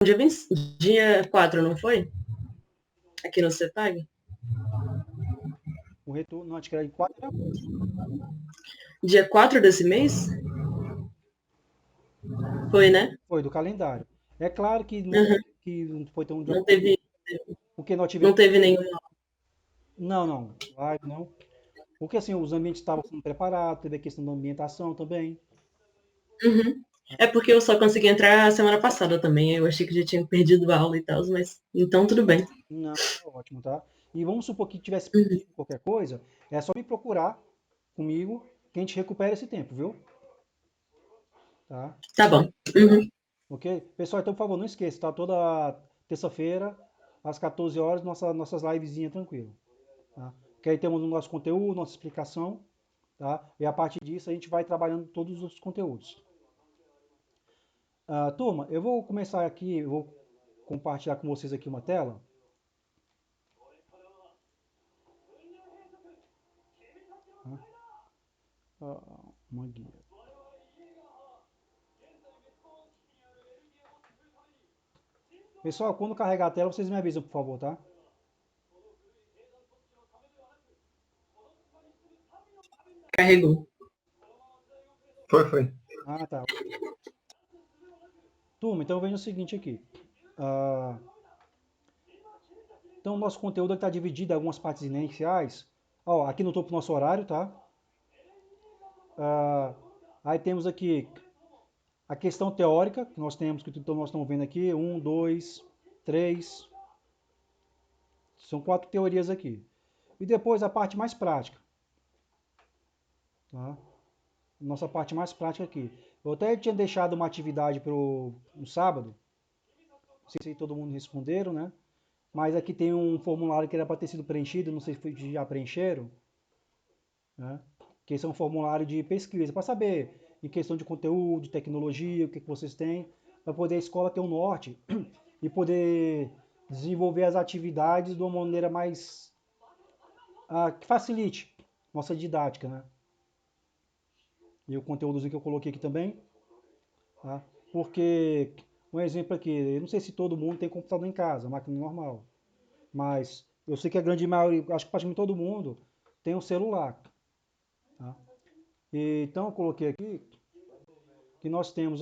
dia 4, não foi? Aqui no CEPAG? O retorno, não, acho que era em 4 de agosto. Dia 4 desse mês? Foi, né? Foi, do calendário. É claro que Uhum. não foi tão de Não acordo, teve, porque nós não tivemos. teve nenhuma. Não, não, live não. Porque assim, os ambientes estavam sendo preparados, teve a questão da ambientação também. Uhum. É porque eu só consegui entrar semana passada também. Eu achei que já tinha perdido a aula e tal, mas então tudo bem. Não, tá ótimo, tá? E vamos supor que tivesse Uhum. perdido qualquer coisa, é só me procurar comigo que a gente recupera esse tempo, viu? Tá? Tá bom. Uhum. Ok? Pessoal, então, por favor, não esqueça, tá? Toda terça-feira, às 14 horas, nossas livezinhas tranquilo. Tá? Que aí temos o nosso conteúdo, nossa explicação, tá? E a partir disso a gente vai trabalhando todos os conteúdos. Turma, eu vou começar aqui, eu vou compartilhar com vocês aqui uma tela. Tá? Uma guia. Pessoal, quando carregar a tela, vocês me avisam, por favor, tá? Carregou. Foi. Ah, tá. Turma, então veja o seguinte aqui. Ah, então, o nosso conteúdo está dividido em algumas partes iniciais. Ó, aqui no topo do nosso horário, tá? Ah, aí temos aqui a questão teórica, que nós temos, que nós estamos vendo aqui. Um, dois, três. São 4 teorias aqui. E depois a parte mais prática. Tá? Nossa parte mais prática aqui. Eu até tinha deixado uma atividade para o sábado. Não sei se todo mundo responderam, né? Mas aqui tem um formulário que era para ter sido preenchido, não sei se já preencheram, né? Que esse é um formulário de pesquisa, para saber em questão de conteúdo, de tecnologia, o que vocês têm, para poder a escola ter um norte e poder desenvolver as atividades de uma maneira mais que facilite nossa didática, né? E o conteúdozinho que eu coloquei aqui também, tá? Porque, um exemplo aqui, eu não sei se todo mundo tem computador em casa, máquina normal, mas eu sei que a grande maioria, acho que praticamente todo mundo tem um celular, tá? E, então eu coloquei aqui que nós temos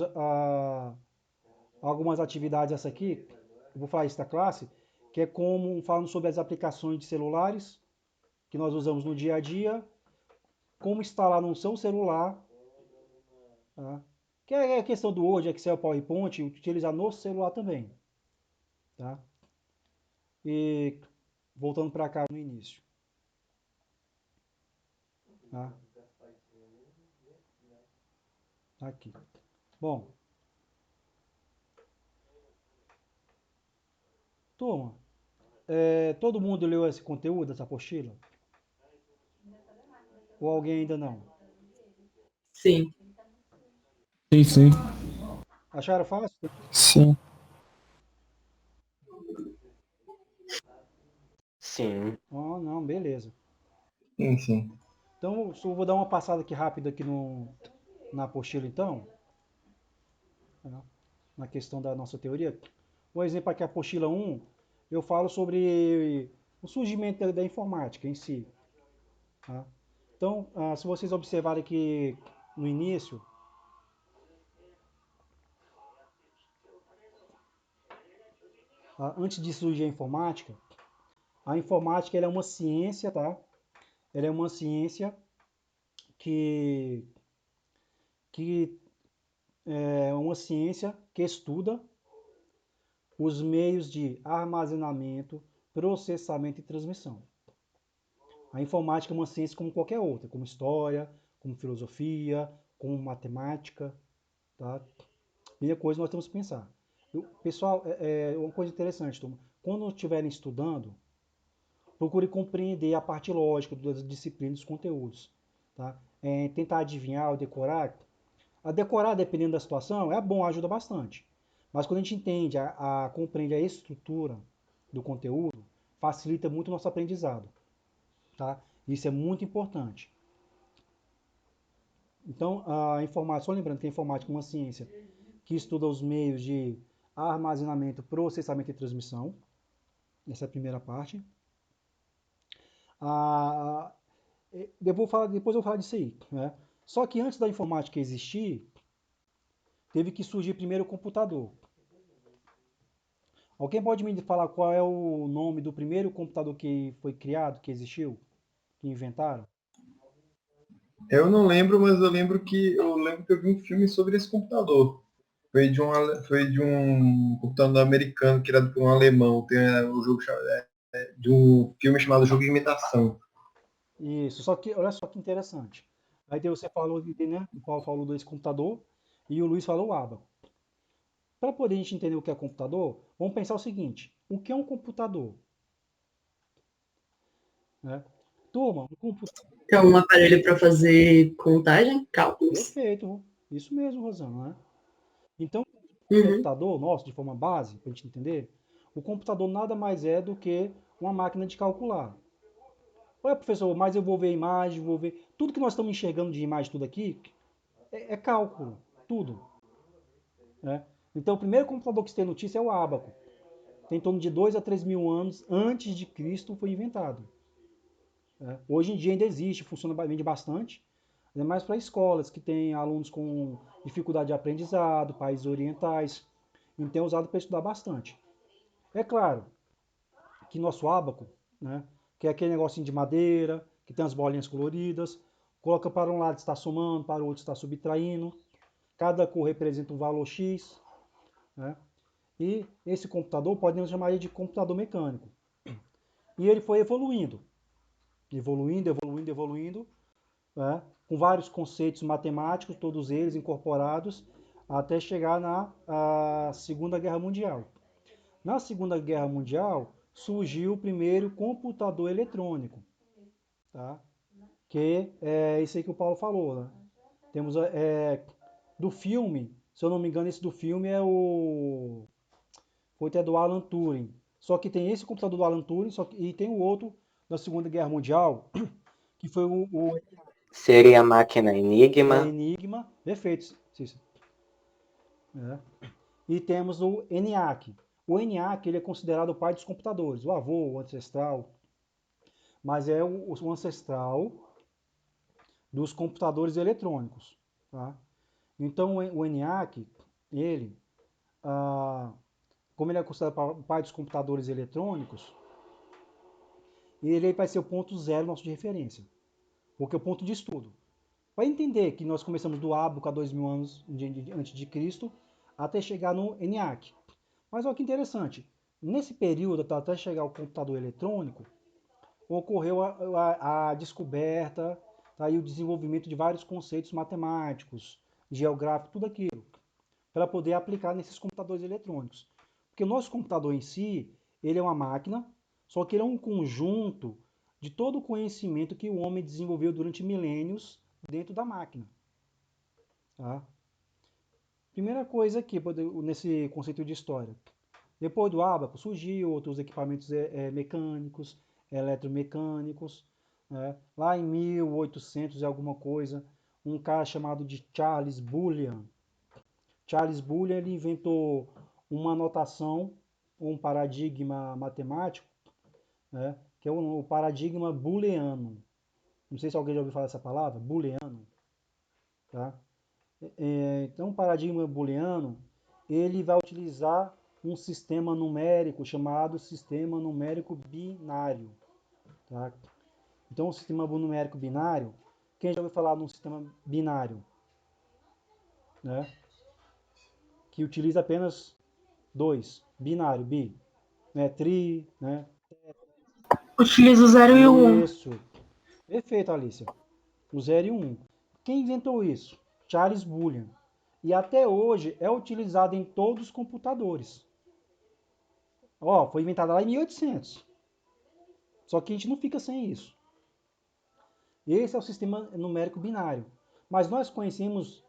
algumas atividades, essa aqui, eu vou falar isso da classe, que é como falando sobre as aplicações de celulares que nós usamos no dia a dia, como instalar no seu celular, tá? Que é a questão do Word, Excel, PowerPoint, utilizar no celular também, tá? E voltando para cá no início, tá? Aqui. Bom, turma, todo mundo leu esse conteúdo, essa apostila? Ou alguém ainda não? Sim. Sim. Acharam fácil? Sim. Sim. Oh, não, beleza. Sim. Então, só vou dar uma passada aqui rápida aqui na apostila, então, tá? Na questão da nossa teoria. Um exemplo aqui, a apostila 1, eu falo sobre o surgimento da informática em si, tá? Então, se vocês observarem aqui no início, antes de surgir a informática ela é uma ciência, tá? Ela é uma ciência que, que é uma ciência que estuda os meios de armazenamento, processamento e transmissão. A informática é uma ciência como qualquer outra, como história, como filosofia, como matemática, tá? Mesma coisa nós temos que pensar. Pessoal, uma coisa interessante, turma. Quando estiverem estudando, procure compreender a parte lógica das disciplinas, dos conteúdos, tá? Tentar adivinhar ou decorar. A decorar, dependendo da situação, é bom, ajuda bastante. Mas quando a gente entende, compreende a estrutura do conteúdo, facilita muito o nosso aprendizado, tá? Isso é muito importante. Então, a informática, só lembrando que a informática é uma ciência que estuda os meios de armazenamento, processamento e transmissão. Essa é a primeira parte. Depois eu vou falar disso aí, né? Só que antes da informática existir, teve que surgir primeiro o computador. Alguém pode me falar qual é o nome do primeiro computador que foi criado, que existiu, que inventaram? Eu não lembro, mas eu lembro que eu vi um filme sobre esse computador. Foi de um computador americano criado por um alemão. Tem um jogo de um filme chamado Jogo de Imitação. Isso, só que olha só que interessante. Aí você falou, né? O Paulo falou desse computador e o Luiz falou o ABA. Para poder a gente entender o que é computador, vamos pensar o seguinte: o que é um computador? Né? Turma, um computador. É um aparelho para fazer contagem, cálculos. Perfeito, isso mesmo, Rosana. Né? Então, o Uhum. computador nosso, de forma base, para a gente entender, o computador nada mais é do que uma máquina de calcular. Olha, professor, mas eu vou ver imagem, vou ver. Tudo que nós estamos enxergando de imagem, tudo aqui, é cálculo, tudo. Né? Então, o primeiro computador que se tem notícia é o ábaco. Tem em torno de 2 a 3 mil anos antes de Cristo foi inventado. Né? Hoje em dia ainda existe, funciona vende bastante, ainda mais para escolas que têm alunos com dificuldade de aprendizado, países orientais, então é usado para estudar bastante. É claro que nosso ábaco, né, que é aquele negocinho de madeira, que tem as bolinhas coloridas, coloca para um lado está somando, para o outro está subtraindo, cada cor representa um valor X, né? E esse computador podemos chamar ele de computador mecânico. E ele foi evoluindo, evoluindo, né? Com vários conceitos matemáticos, todos eles incorporados, até chegar na Segunda Guerra Mundial. Na Segunda Guerra Mundial surgiu o primeiro computador eletrônico, tá? Que é isso aí que o Paulo falou, né? Temos do filme, se eu não me engano, esse do filme foi até do Alan Turing. Só que tem esse computador do Alan Turing, e tem o outro da Segunda Guerra Mundial, que foi o Seria a máquina Enigma. Enigma, perfeito, Cícero. É. E temos o ENIAC. O ENIAC ele é considerado o pai dos computadores, o avô, o ancestral, mas é o ancestral dos computadores eletrônicos. Tá? Então o ENIAC, ele, ah, como ele é considerado o pai dos computadores eletrônicos, ele vai ser o ponto zero nosso de referência, porque é o ponto de estudo. Para entender que nós começamos do ábaco há 2000 anos antes de Cristo até chegar no ENIAC. Mas olha que interessante, nesse período até chegar ao computador eletrônico, ocorreu a descoberta, tá, e o desenvolvimento de vários conceitos matemáticos, geográficos, tudo aquilo, para poder aplicar nesses computadores eletrônicos. Porque o nosso computador em si, ele é uma máquina, só que ele é um conjunto de todo o conhecimento que o homem desenvolveu durante milênios dentro da máquina. Tá? Primeira coisa aqui, nesse conceito de história. Depois do ábaco surgiu outros equipamentos mecânicos, eletromecânicos. Né? Lá em 1800 e alguma coisa, um cara chamado de Charles Boolean. Charles Boolean ele inventou uma notação, um paradigma matemático, né? Que é o paradigma booleano. Não sei se alguém já ouviu falar essa palavra, booleano. Tá? Então, o paradigma booleano ele vai utilizar um sistema numérico chamado sistema numérico binário. Tá? Então, o sistema numérico binário, quem já ouviu falar num sistema binário? Né? Que utiliza apenas dois, binário, bi, né? Tri, né? Utilizo o 0 e o 1. Isso. Perfeito, Alicia. O 0 e o 1. Quem inventou isso? Charles Boolean. E até hoje é utilizado em todos os computadores. Ó, foi inventada lá em 1800. Só que a gente não fica sem isso. Esse é o sistema numérico binário. Mas nós conhecemos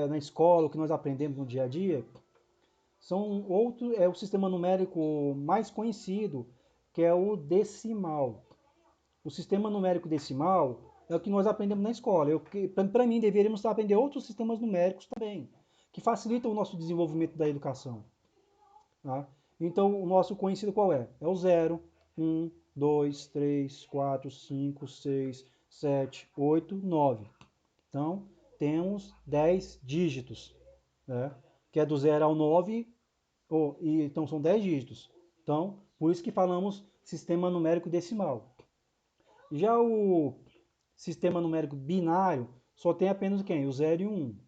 na escola, o que nós aprendemos no dia a dia, é o sistema numérico mais conhecido, que é o decimal. O sistema numérico decimal é o que nós aprendemos na escola. Para mim, deveríamos aprender outros sistemas numéricos também, que facilitam o nosso desenvolvimento da educação. Tá? Então, o nosso conhecido qual é? É o 0, 1, 2, 3, 4, 5, 6, 7, 8, 9. Então, temos 10 dígitos, né? Que é do 0 ao 9, então são 10 dígitos. Então, por isso que falamos sistema numérico decimal. Já o sistema numérico binário só tem apenas quem? O 0 e o 1.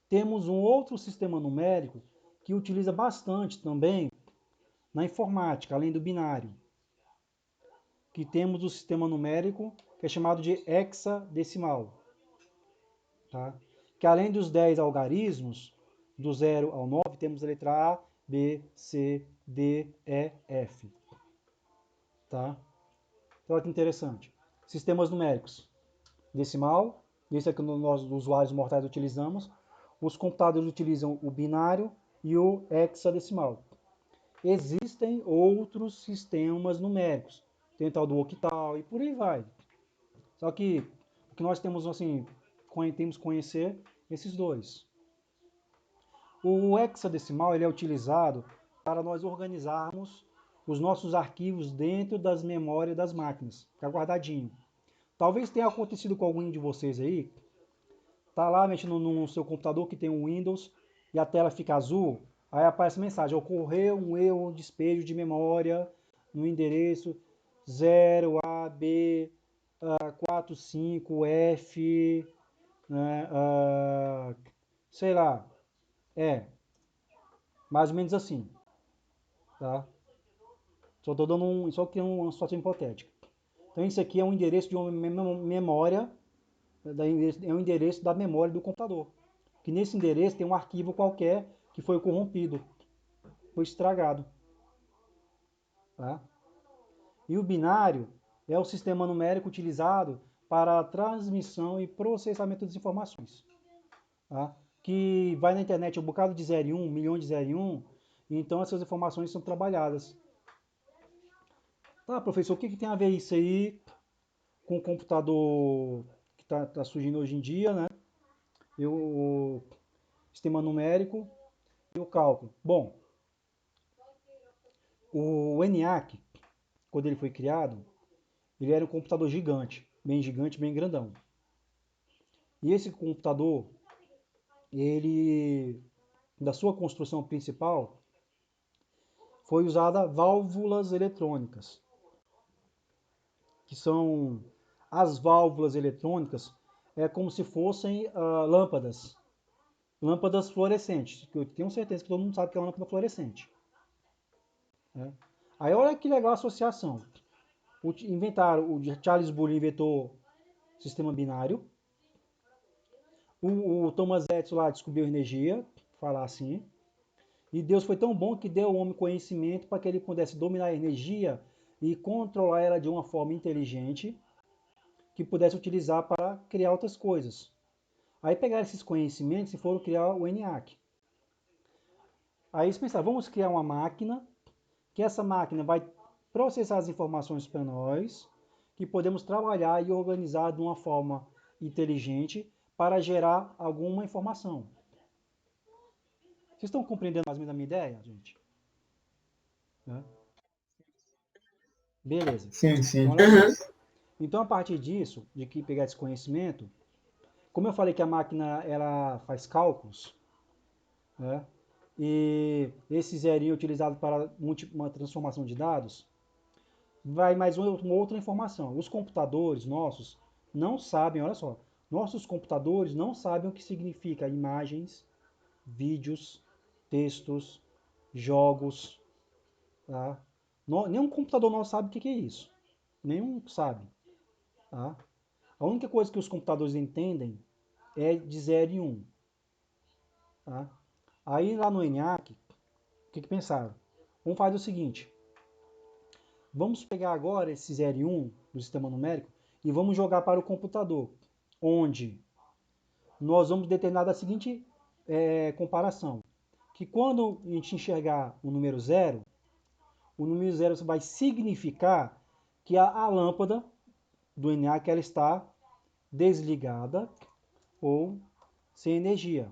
Temos um outro sistema numérico que utiliza bastante também na informática, além do binário, que temos o sistema numérico que é chamado de hexadecimal, tá? Que além dos 10 algarismos, do 0 ao 9, temos a letra A, B, C, D, E, F. Tá? Então, olha que interessante. Sistemas numéricos. Decimal, esse é que nós, usuários mortais, utilizamos. Os computadores utilizam o binário e o hexadecimal. Existem outros sistemas numéricos. Tem tal do octal e por aí vai. Só que o que nós temos assim, temos que conhecer esses dois. O hexadecimal ele é utilizado para nós organizarmos os nossos arquivos dentro das memórias das máquinas, fica guardadinho. Talvez tenha acontecido com algum de vocês aí, tá lá mexendo no seu computador que tem um Windows e a tela fica azul, aí aparece mensagem: ocorreu um erro, despejo de memória no endereço 0AB45F, né, sei lá, mais ou menos assim, tá? Só estou dando só que é uma situação hipotética. Então isso aqui é um endereço de uma memória, é um endereço da memória do computador. Que nesse endereço tem um arquivo qualquer que foi corrompido, foi estragado, tá? E o binário é o sistema numérico utilizado para a transmissão e processamento das informações, tá? Que vai na internet um bocado de 0 e 1, milhões de 0 e 1, e então essas informações são trabalhadas. Tá, professor, o que tem a ver isso aí com o computador que está surgindo hoje em dia, né? E o sistema numérico e o cálculo. Bom, o ENIAC, quando ele foi criado, ele era um computador gigante, bem grandão. E esse computador, ele, da sua construção principal, foi usada válvulas eletrônicas, que são as válvulas eletrônicas, é como se fossem lâmpadas fluorescentes, que eu tenho certeza que todo mundo sabe que é uma lâmpada fluorescente, né? Aí olha que legal a associação. O Charles Boole inventou sistema binário. O Thomas Edison lá descobriu energia, falar assim. E Deus foi tão bom que deu ao homem conhecimento para que ele pudesse dominar a energia e controlar ela de uma forma inteligente, que pudesse utilizar para criar outras coisas. Aí pegaram esses conhecimentos e foram criar o ENIAC. Aí eles pensaram, vamos criar uma máquina, que essa máquina vai processar as informações para nós, que podemos trabalhar e organizar de uma forma inteligente para gerar alguma informação. Vocês estão compreendendo mais ou menos a minha ideia, gente? Né? Beleza. Sim, sim. Então, olha só. Então, a partir disso, de que pegar esse conhecimento, como eu falei que a máquina ela faz cálculos, né? E esse zerinho é utilizado para uma transformação de dados, vai mais uma outra informação. Os computadores nossos não sabem, olha só, nossos computadores não sabem o que significa imagens, vídeos, textos, jogos, tá? Nenhum computador nosso sabe o que é isso. Nenhum sabe, tá? A única coisa que os computadores entendem é de 0 e 1. Um, tá? Aí lá no ENIAC, o que pensaram? Vamos fazer o seguinte, vamos pegar agora esse 0 e 1 do sistema numérico e vamos jogar para o computador, onde nós vamos determinar a seguinte comparação, que quando a gente enxergar o número 0, o número 0 vai significar que a lâmpada do ENIAC ela está desligada ou sem energia.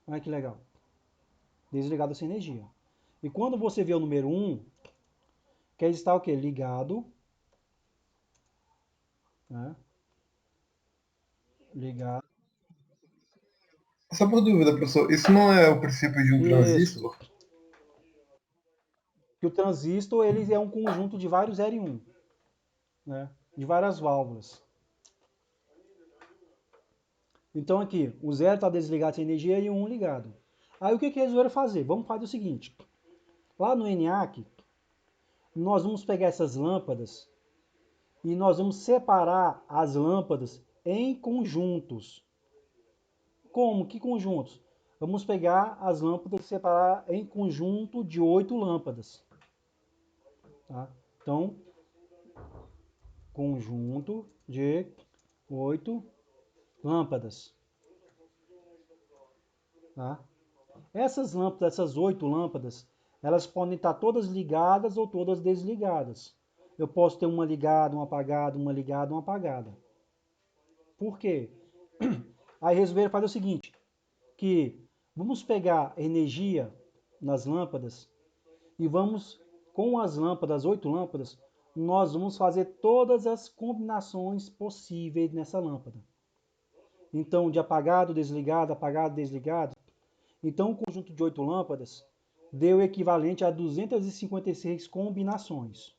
Olha que legal. desligado sem energia. E quando você vê o número 1, quer estar o quê? Ligado, né? Ligado. Só por dúvida, professor, isso não é o princípio de um Isso. transistor? Que o transistor ele é um conjunto de vários 0 e 1, né? De várias válvulas. Então aqui, o 0 está desligado sem energia e o 1 ligado. Aí o que eles resolveram fazer? Vamos fazer o seguinte. Lá no ENIAC, nós vamos pegar essas lâmpadas e nós vamos separar as lâmpadas em conjuntos. Como? Que conjuntos? Vamos pegar as lâmpadas e separar em conjunto de 8 lâmpadas. Tá? Então, conjunto de 8 lâmpadas. Tá? Essas lâmpadas, essas 8 lâmpadas, elas podem estar todas ligadas ou todas desligadas. Eu posso ter uma ligada, uma apagada, uma ligada, uma apagada. Por quê? Aí resolveram fazer o seguinte, que vamos pegar energia nas lâmpadas e vamos, com as lâmpadas, 8 lâmpadas, nós vamos fazer todas as combinações possíveis nessa lâmpada. Então, de apagado, desligado, apagado, desligado. Então, o conjunto de 8 lâmpadas deu equivalente a 256 combinações.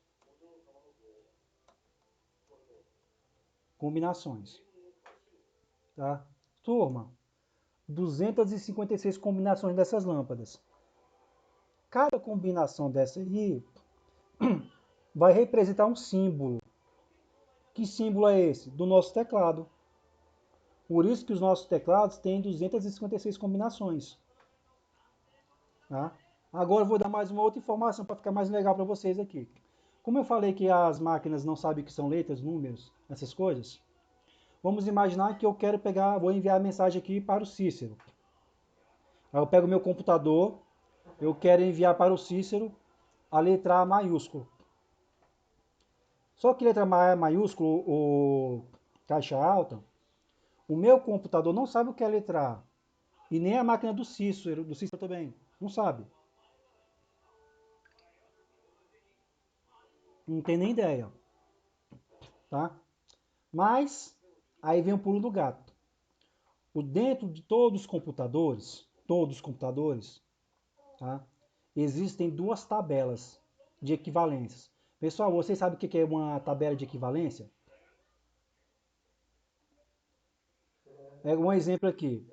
Combinações. Tá? Turma, 256 combinações dessas lâmpadas. Cada combinação dessa aí vai representar um símbolo. Que símbolo é esse? Do nosso teclado. Por isso que os nossos teclados têm 256 combinações. Tá? Agora eu vou dar mais uma outra informação para ficar mais legal para vocês aqui. Como eu falei que as máquinas não sabem o que são letras, números, essas coisas, vamos imaginar que eu quero pegar, vou enviar a mensagem aqui para o Cícero. Aí eu pego o meu computador, eu quero enviar para o Cícero a letra A maiúsculo. Só que letra A é maiúsculo ou caixa alta, o meu computador não sabe o que é letra A. E nem a máquina do Cícero também, não sabe. Não tem nem ideia. Tá? Mas, aí vem o pulo do gato. O dentro de todos os computadores, tá? Existem duas tabelas de equivalências. Pessoal, vocês sabem o que é uma tabela de equivalência? É um exemplo aqui.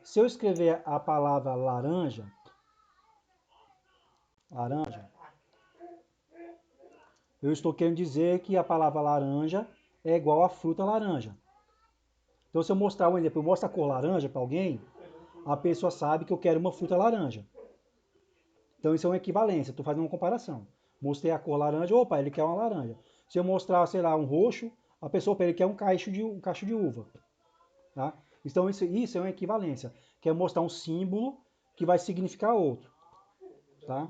Se eu escrever a palavra laranja, eu estou querendo dizer que a palavra laranja é igual a fruta laranja. Então, se eu mostrar um exemplo, eu mostro a cor laranja para alguém, a pessoa sabe que eu quero uma fruta laranja. Então, isso é uma equivalência, estou fazendo uma comparação. Mostrei a cor laranja, opa, ele quer uma laranja. Se eu mostrar, sei lá, um roxo, a pessoa ele quer um cacho de uva. Tá? Então, isso é uma equivalência, que é mostrar um símbolo que vai significar outro. Tá?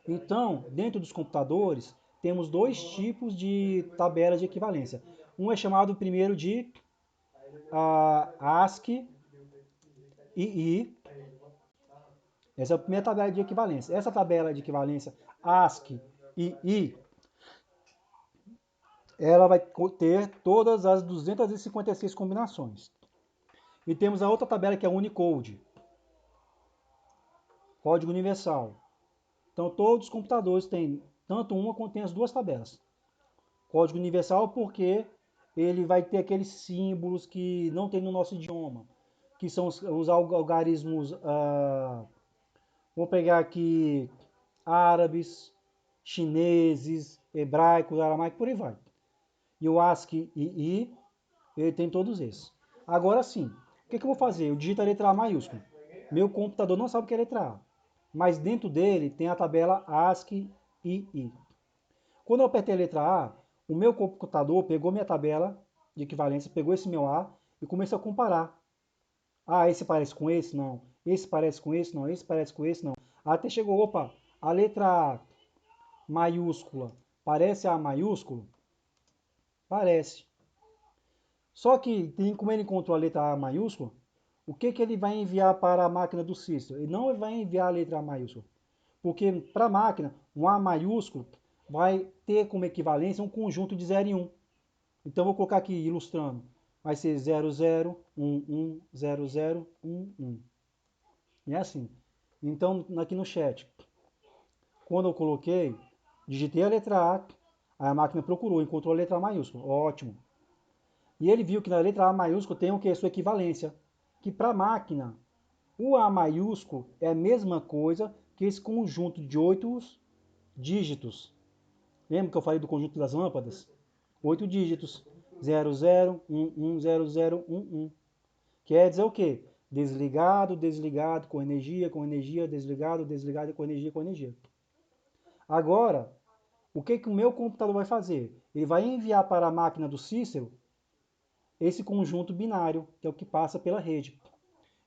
Então, dentro dos computadores, temos dois tipos de tabela de equivalência. Um é chamado primeiro de ASCII e I. Essa é a primeira tabela de equivalência. Essa tabela de equivalência ASCII e I, ela vai ter todas as 256 combinações. E temos a outra tabela que é Unicode, código universal. Então todos os computadores têm tanto uma quanto tem as duas tabelas. Código universal porque ele vai ter aqueles símbolos que não tem no nosso idioma, que são os algarismos, vou pegar aqui árabes, chineses, hebraicos, aramaico, por aí vai. E o ASCII e I, ele tem todos esses. Agora sim, o que eu vou fazer? Eu digito a letra A maiúscula. Meu computador não sabe o que é letra A, mas dentro dele tem a tabela ASCII e I. Quando eu apertei a letra A, o meu computador pegou minha tabela de equivalência, pegou esse meu A e começou a comparar. Ah, esse parece com esse? Não. Esse parece com esse? Não. Esse parece com esse? Não. Até chegou, opa, a letra A maiúscula parece A maiúsculo? Parece. Só que, como ele encontrou a letra A maiúscula, o que ele vai enviar para a máquina do Cícero? Ele não vai enviar a letra A maiúscula, porque para a máquina, um A maiúsculo vai ter como equivalência um conjunto de 0 e 1. Então, vou colocar aqui, ilustrando. Vai ser 00, 11, 00, 11. E é assim. Então, aqui no chat, quando eu coloquei, digitei a letra A, a máquina procurou, encontrou a letra A maiúscula. Ótimo. E ele viu que na letra A maiúscula tem o que? A sua equivalência. Que para a máquina, o A maiúsculo é a mesma coisa que esse conjunto de 8 dígitos. Lembra que eu falei do conjunto das lâmpadas? 8 dígitos. 00, 11, 00, 11. Quer dizer o quê? Desligado, desligado, com energia, desligado, desligado, com energia, com energia. Agora, o que o meu computador vai fazer? Ele vai enviar para a máquina do Cícero esse conjunto binário, que é o que passa pela rede.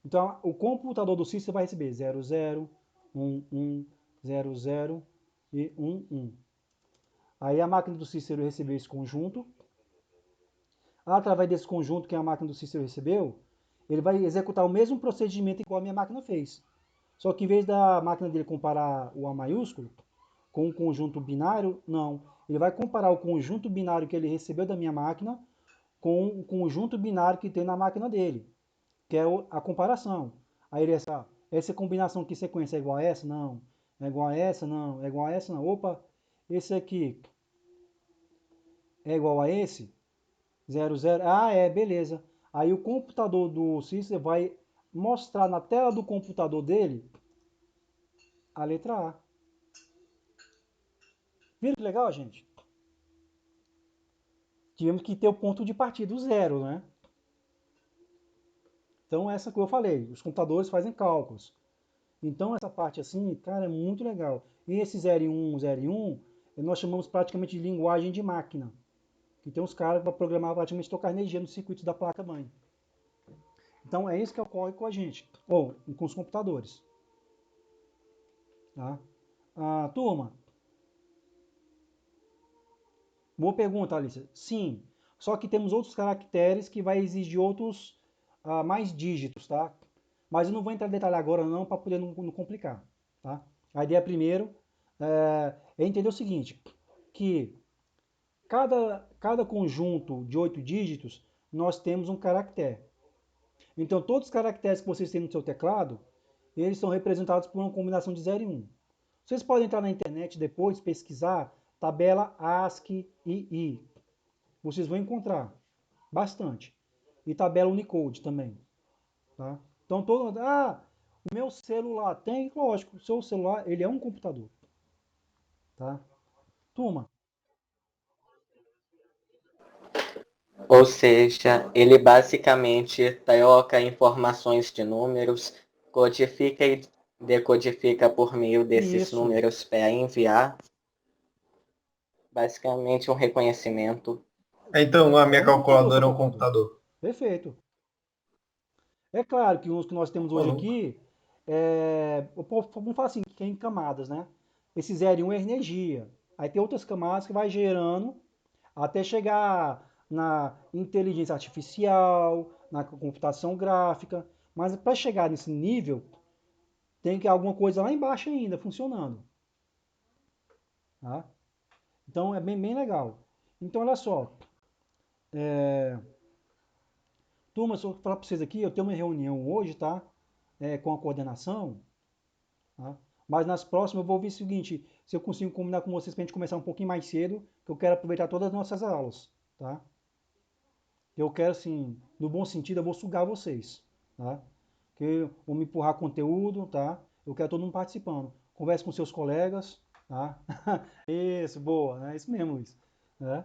Então, o computador do Cícero vai receber 00, 11, 00 e 11. Aí a máquina do Cícero recebeu esse conjunto. Através desse conjunto que a máquina do Cícero recebeu, ele vai executar o mesmo procedimento igual a minha máquina fez. Só que em vez da máquina dele comparar o A maiúsculo com o conjunto binário, não. Ele vai comparar o conjunto binário que ele recebeu da minha máquina com o conjunto binário que tem na máquina dele, que é a comparação. Aí ele essa combinação que sequência é igual a essa? Não. É igual a essa? Não. É igual a essa? Não. Opa, esse aqui é igual a esse? 00. Ah, beleza. Aí o computador do Cícero vai mostrar na tela do computador dele a letra A. Viram que legal, gente? Tivemos que ter o ponto de partida, o zero, né? Então, essa que eu falei, os computadores fazem cálculos. Então, essa parte assim, cara, é muito legal. E esse 0 e 1, 0 e 1, nós chamamos praticamente de linguagem de máquina. Que tem uns caras para programar praticamente tocar energia nos circuitos da placa-mãe. Então, é isso que ocorre com a gente, ou com os computadores. Tá? Turma, boa pergunta, Alice. Sim, só que temos outros caracteres que vai exigir outros mais dígitos, tá? Mas eu não vou entrar em detalhe agora não, para poder não complicar, tá? A ideia primeiro é entender o seguinte, que cada conjunto de 8 dígitos, nós temos um caractere. Então, todos os caracteres que vocês têm no seu teclado, eles são representados por uma combinação de 0 e 1. Vocês podem entrar na internet depois, pesquisar tabela ASCII e I. Vocês vão encontrar bastante. E tabela Unicode também. Tá? Então, o meu celular tem, lógico, o seu celular ele é um computador. Tá? Turma, Ou seja, ele basicamente troca informações de números, codifica e decodifica por meio desses isso. números para enviar. Basicamente um reconhecimento. Então, a minha Um computador, calculadora é seu um computador. Perfeito. É claro que os que nós temos hoje Falou. aqui, vamos falar assim, que é em camadas, né? Esse 0 e 1 é energia. Aí tem outras camadas que vai gerando até chegar na inteligência artificial, na computação gráfica. Mas para chegar nesse nível, tem que alguma coisa lá embaixo ainda funcionando. Tá? Então é bem legal. Então olha só, turma, só vou falar para vocês aqui, eu tenho uma reunião hoje, tá? Com a coordenação, tá? Mas nas próximas eu vou ver o seguinte, se eu consigo combinar com vocês para a gente começar um pouquinho mais cedo, que eu quero aproveitar todas as nossas aulas, tá? Eu quero, assim, no bom sentido, eu vou sugar vocês, tá? Que eu vou me empurrar conteúdo, tá? Eu quero todo mundo participando. Converse com seus colegas, tá? Isso, boa, né? Isso mesmo, Luiz. Né?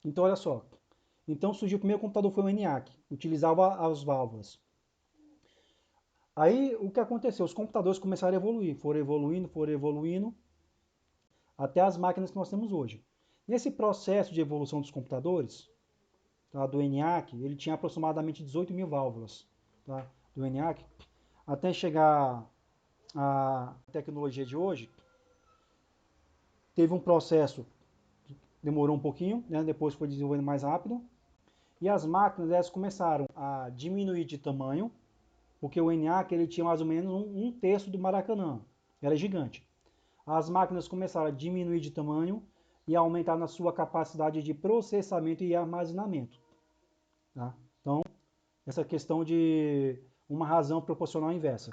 Então, olha só. Então, surgiu o primeiro computador foi o ENIAC, utilizava as válvulas. Aí, o que aconteceu? Os computadores começaram a evoluir, foram evoluindo, até as máquinas que nós temos hoje. Nesse processo de evolução dos computadores, tá, do ENIAC, ele tinha aproximadamente 18 mil válvulas, tá, do ENIAC, até chegar à tecnologia de hoje, teve um processo que demorou um pouquinho, né, depois foi desenvolvendo mais rápido, E as máquinas, elas começaram a diminuir de tamanho, porque o ENIAC ele tinha mais ou menos um terço do Maracanã, era gigante. As máquinas começaram a diminuir de tamanho e a aumentar na sua capacidade de processamento e armazenamento. Tá? Então, essa questão de uma razão proporcional inversa.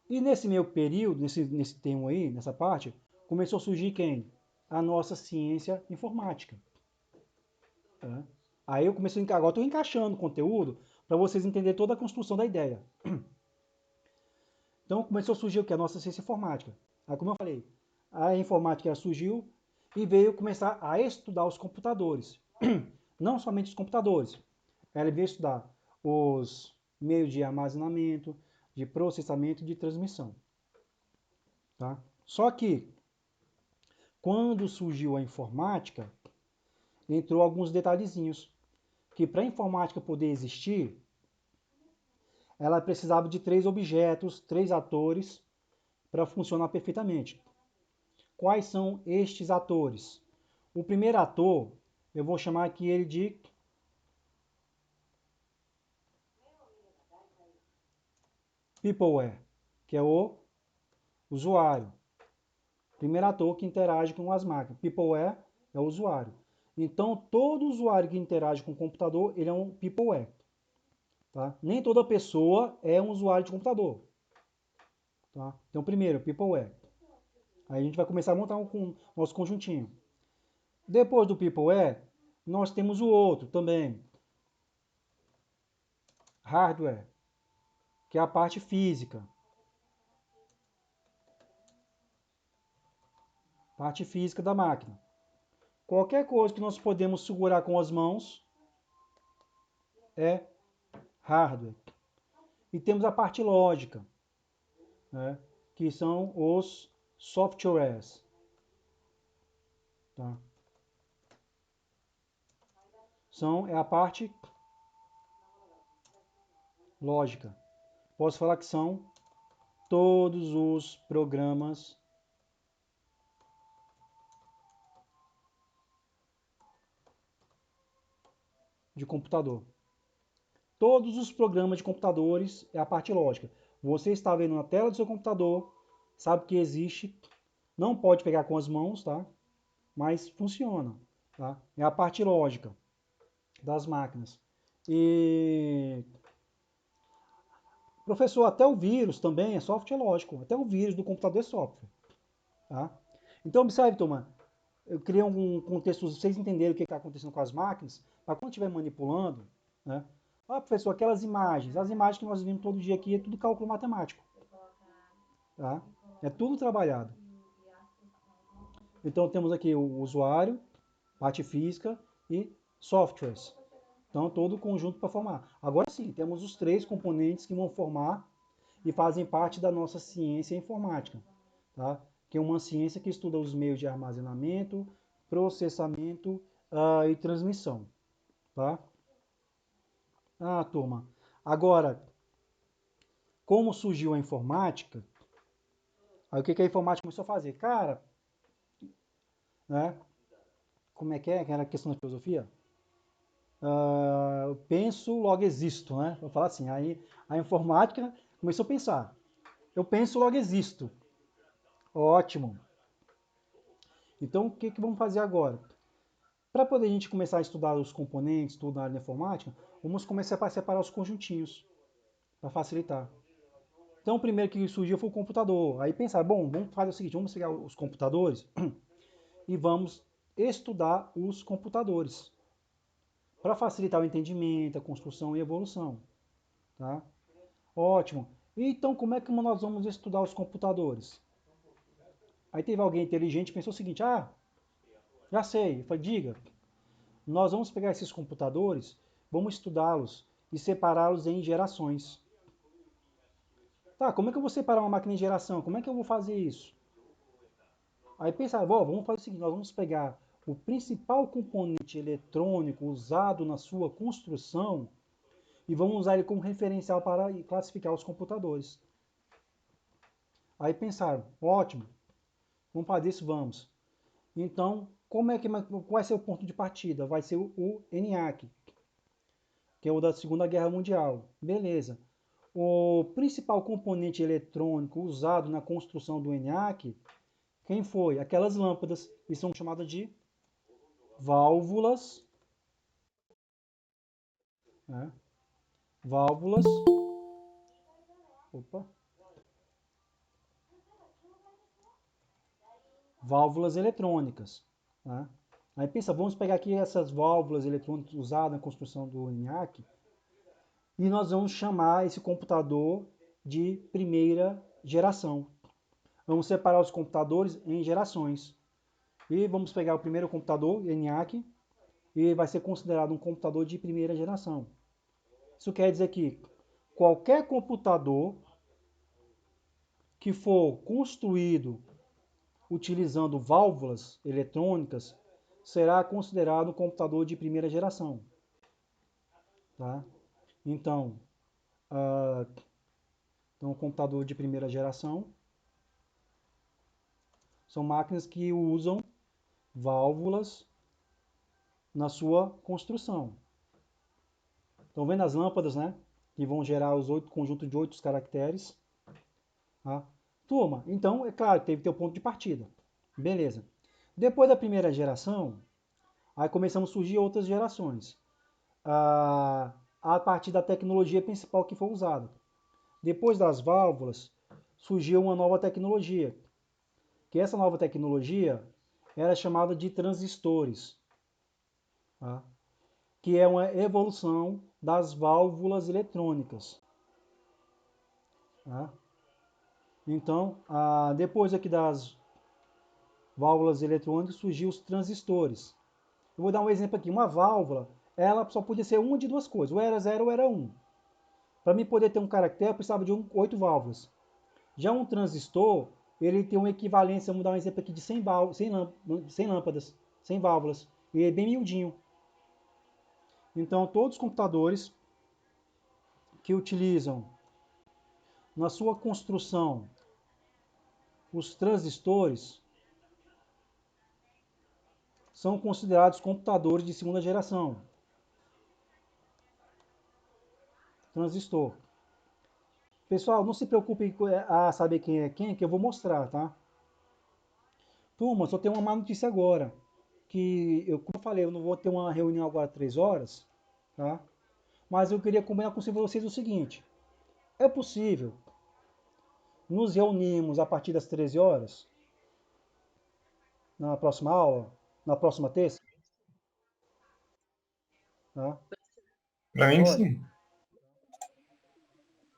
E nesse meio período, nesse termo aí, nessa parte, começou a surgir quem? A nossa ciência informática. Tá? Aí eu comecei a agora estou encaixando o conteúdo para vocês entenderem toda a construção da ideia. Então começou a surgir o que? A nossa ciência informática. Aí, como eu falei, a informática surgiu e veio começar a estudar os computadores. Não somente os computadores. Ela veio estudar os meios de armazenamento, de processamento e de transmissão. Tá? Só que, quando surgiu a informática, entrou alguns detalhezinhos. Que para a informática poder existir, ela precisava de 3 objetos, 3 atores, para funcionar perfeitamente. Quais são estes atores? O primeiro ator, eu vou chamar aqui ele de Peopleware, que é o usuário. Primeiro ator que interage com as máquinas. Peopleware é o usuário. Então, todo usuário que interage com o computador, ele é um Peopleware. Tá? Nem toda pessoa é um usuário de computador. Tá? Então, primeiro, Peopleware. Aí a gente vai começar a montar nosso conjuntinho. Depois do Peopleware, nós temos o outro também. Hardware, que é a parte física. Parte física da máquina. Qualquer coisa que nós podemos segurar com as mãos é hardware. E temos a parte lógica, né, que são os softwares. Tá? É a parte lógica. Posso falar que são todos os programas de computador. Todos os programas de computadores é a parte lógica. Você está vendo na tela do seu computador, sabe que existe, não pode pegar com as mãos, tá? Mas funciona, tá? É a parte lógica das máquinas. E professor, até o vírus também é software lógico, até o vírus do computador é software, tá? Então observe, turma, eu criei um contexto para vocês entenderem o que está acontecendo com as máquinas, para quando estiver manipulando, né? Ah, professor, aquelas imagens, as imagens que nós vimos todo dia aqui é tudo cálculo matemático, tá? É tudo trabalhado. Então temos aqui o usuário, parte física e softwares. Então todo o conjunto para formar. Agora sim, temos os 3 componentes que vão formar e fazem parte da nossa ciência informática, tá? Que é uma ciência que estuda os meios de armazenamento, processamento e transmissão, tá? Ah, turma. Agora, como surgiu a informática, aí o que a informática começou a fazer? Cara, né? Como é que é aquela questão da filosofia? Eu penso, logo existo, né? Vou falar assim, aí a informática começou a pensar. Eu penso, logo existo. Ótimo. Então, o que vamos fazer agora? Para poder a gente começar a estudar os componentes, tudo na área da informática, vamos começar a separar os conjuntinhos, para facilitar. Então, o primeiro que surgiu foi o computador. Aí pensaram, bom, vamos fazer o seguinte, vamos pegar os computadores e vamos estudar os computadores, para facilitar o entendimento, a construção e a evolução. Tá? Ótimo. Então, como é que nós vamos estudar os computadores? Aí teve alguém inteligente que pensou o seguinte, já sei. Eu falei, diga, nós vamos pegar esses computadores, vamos estudá-los e separá-los em gerações. Tá, como é que eu vou separar uma máquina em geração? Como é que eu vou fazer isso? Aí pensaram, vamos fazer o seguinte, nós vamos pegar o principal componente eletrônico usado na sua construção e vamos usar ele como referencial para classificar os computadores. Aí pensaram, ótimo, vamos fazer isso, vamos. Então, qual vai ser o ponto de partida? Vai ser o ENIAC, que é o da Segunda Guerra Mundial. Beleza. O principal componente eletrônico usado na construção do ENIAC, quem foi? Aquelas lâmpadas, que são chamadas de válvulas, né? Válvulas, opa, válvulas eletrônicas, né? Aí pensa, vamos pegar aqui essas válvulas eletrônicas usadas na construção do ENIAC e nós vamos chamar esse computador de primeira geração. Vamos separar os computadores em gerações. E vamos pegar o primeiro computador, ENIAC, e vai ser considerado um computador de primeira geração. Isso quer dizer que qualquer computador que for construído utilizando válvulas eletrônicas será considerado um computador de primeira geração. Tá? Então, um computador de primeira geração são máquinas que usam válvulas na sua construção. Estão vendo as lâmpadas, né? Que vão gerar os conjunto de 8 caracteres. Tá? Turma, então, é claro, teve que ter o ponto de partida. Beleza. Depois da primeira geração, aí começam a surgir outras gerações. A partir da tecnologia principal que foi usada. Depois das válvulas, surgiu uma nova tecnologia. Que essa nova tecnologia era chamada de transistores. Tá? Que é uma evolução das válvulas eletrônicas. Tá? Então, depois aqui das válvulas eletrônicas, surgiu os transistores. Eu vou dar um exemplo aqui. Uma válvula, ela só podia ser uma de duas coisas, ou era 0 ou era 1. Um. Para mim poder ter um caractere, eu precisava de 8 válvulas. Já um transistor, ele tem uma equivalência, vamos dar um exemplo aqui, de 100 lâmpadas, 100 válvulas. E é bem miudinho. Então, todos os computadores que utilizam na sua construção os transistores são considerados computadores de segunda geração. Transistor. Pessoal, não se preocupe a saber quem é quem, que eu vou mostrar, tá? Turma, só tem uma má notícia agora. Como eu falei, eu não vou ter uma reunião agora às 3 horas, tá? Mas eu queria combinar com vocês o seguinte. É possível nos reunirmos a partir das 13 horas? Na próxima aula? Na próxima terça? Tá? Pra mim, Pode? sim.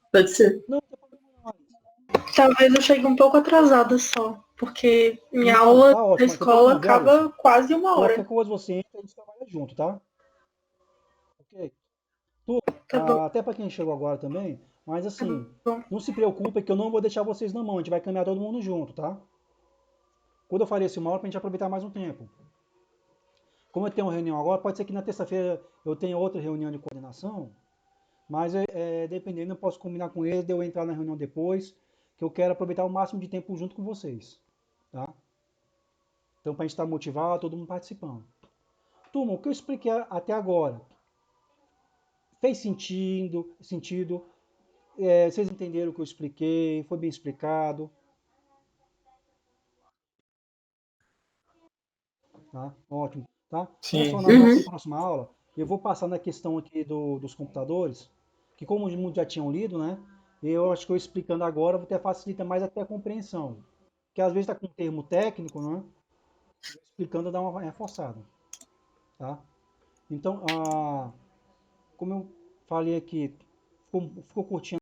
Pode ser. Não, não tem problema não, Alice. Talvez eu chegue um pouco atrasada só, porque minha Não, aula tá da ótimo. escola Não, viu, Alice? acaba quase 1 hora. Qualquer coisa você entra e a gente trabalha junto, tá? Ok? Tá bom, Até para quem chegou agora também, mas tá assim, bom. não se preocupe que eu não vou deixar vocês na mão, a gente vai caminhar todo mundo junto, tá? Quando eu farei esse uma hora, pra gente aproveitar mais um tempo. Como eu tenho uma reunião agora, pode ser que na terça-feira eu tenha outra reunião de coordenação, mas dependendo, eu posso combinar com eles de eu entrar na reunião depois, que eu quero aproveitar o máximo de tempo junto com vocês, tá? Então, para a gente estar motivado, todo mundo participando. Turma, o que eu expliquei até agora, fez sentido? Vocês entenderam o que eu expliquei? Foi bem explicado? Tá? Ótimo. Tá? Sim, Pessoal, na sim. nossa Uhum. próxima aula, eu vou passar na questão aqui dos computadores, que como muitos já tinham lido, né? Eu acho que eu explicando agora, até facilita mais até a compreensão. Porque às vezes está com um termo técnico, né? Explicando dá uma reforçada. Tá? Então, como eu falei aqui, ficou curtinho.